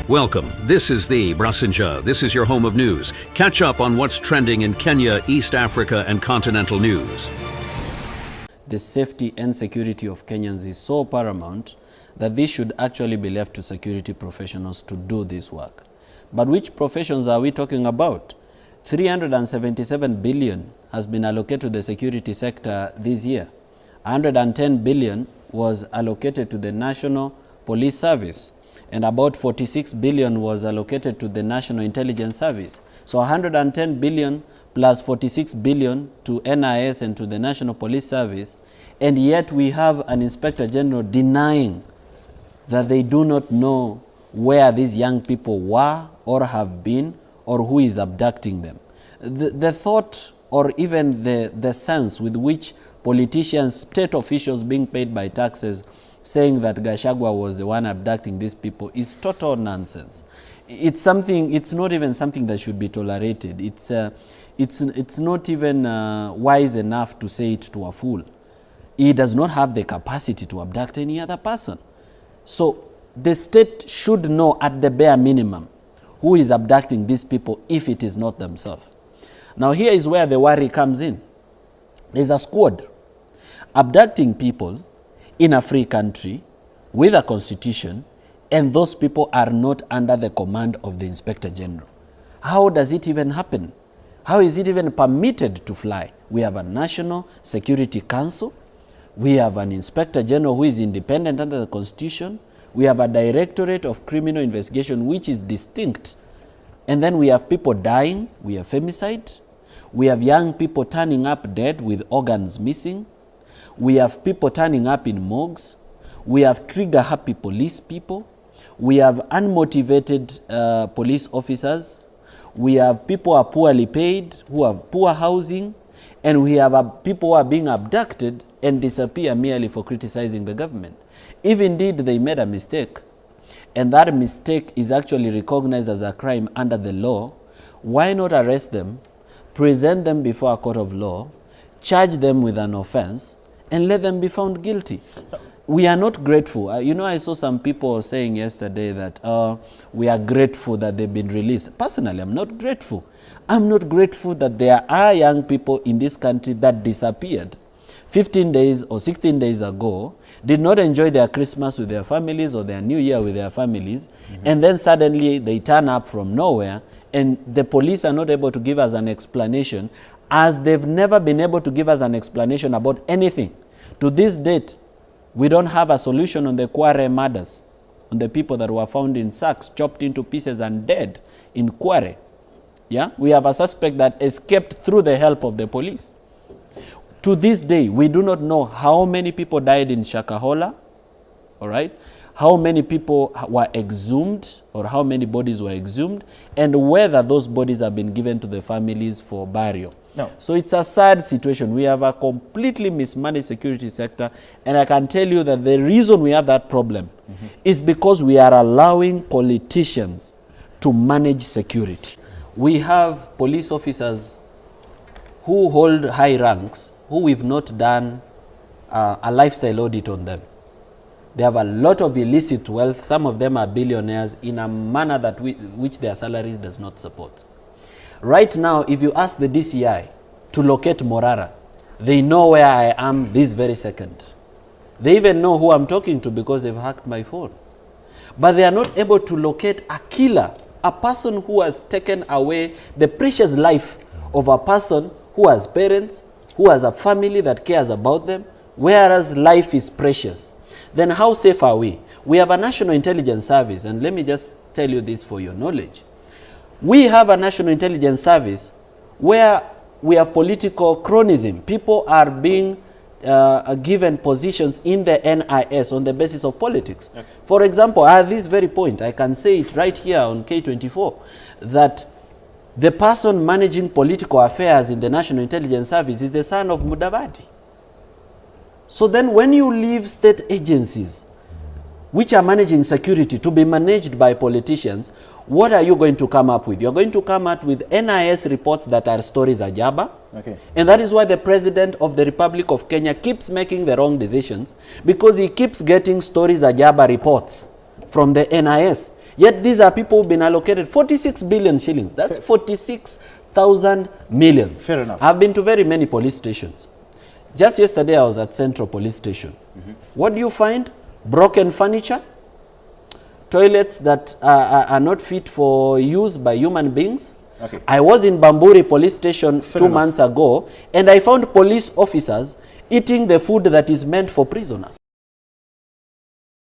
Welcome. This is the Brasinja. This is your home of news. Catch up on what's trending in Kenya, East Africa, and continental news. The safety and security of Kenyans is so paramount that this should actually be left to security professionals to do this work. But which professions are we talking about? 377 billion has been allocated to the security sector this year. 110 billion was allocated to the National Police Service, and about 46 billion was allocated to the National Intelligence Service. So 110 billion plus 46 billion to NIS and to the National Police Service, and yet we have an Inspector General denying that they do not know where these young people were or have been or who is abducting them. The thought or even the sense with which politicians, state officials being paid by taxes, saying that Gachagua was the one abducting these people is total nonsense. It's something, it's not even something that should be tolerated. It's not even wise enough to say it to a fool. He does not have the capacity to abduct any other person. So the state should know at the bare minimum who is abducting these people if it is not themselves. Now here is where the worry comes in. There's a squad abducting people in a free country with a constitution, and those people are not under the command of the Inspector General. How does it even happen? How is it even permitted to fly? We have a National Security Council. We have an Inspector General who is independent under the Constitution. We have a Directorate of Criminal Investigation which is distinct. And then we have people dying. We have femicide. We have young people turning up dead with organs missing. We have people turning up in morgues. We have trigger-happy police people. We have unmotivated police officers. We have people who are poorly paid, who have poor housing. And we have people who are being abducted and disappear merely for criticizing the government. If indeed they made a mistake, and that mistake is actually recognized as a crime under the law, why not arrest them, present them before a court of law, charge them with an offense, and let them be found guilty? We are not grateful. You know, I saw some people saying yesterday that we are grateful that they've been released. Personally, I'm not grateful. I'm not grateful that there are young people in this country that disappeared 15 days or 16 days ago, did not enjoy their Christmas with their families or their New Year with their families, and then suddenly they turn up from nowhere, and the police are not able to give us an explanation, as they've never been able to give us an explanation about anything. To this date, we don't have a solution on the Kware murders, on the people that were found in sacks, chopped into pieces and dead in Kware. Yeah? We have a suspect that escaped through the help of the police. To this day, we do not know how many people died in Shakahola, all right? How many people were exhumed, or how many bodies were exhumed, and whether those bodies have been given to the families for burial. No. So it's a sad situation. We have a completely mismanaged security sector, and I can tell you that the reason we have that problem is because we are allowing politicians to manage security. We have police officers who hold high ranks who we've not done a lifestyle audit on them. They have a lot of illicit wealth. Some of them are billionaires in a manner that which their salaries does not support. Right now, if you ask the DCI to locate Morara, they know where I am this very second. They even know who I'm talking to because they've hacked my phone. But they are not able to locate a killer, a person who has taken away the precious life of a person who has parents, who has a family that cares about them, whereas life is precious. Then how safe are we? We have a National Intelligence Service, and let me just tell you this for your knowledge. We have a National Intelligence Service where we have political cronyism. People are being given positions in the NIS on the basis of politics. Okay. For example, at this very point, I can say it right here on K24, that the person managing political affairs in the National Intelligence Service is the son of Mudavadi. So then when you leave state agencies which are managing security to be managed by politicians, what are you going to come up with? You're going to come up with NIS reports that are stories ajaba. Okay. And that is why the President of the Republic of Kenya keeps making the wrong decisions, because he keeps getting stories ajaba reports from the NIS. Yet these are people who've been allocated 46 billion shillings. That's 46,000 millions. Fair enough. I've been to very many police stations. Just yesterday I was at Central Police Station. What do you find? Broken furniture, toilets that are not fit for use by human beings. Okay. I was in Bamburi Police Station Fair 2 enough. months ago, and I found police officers eating the food that is meant for prisoners.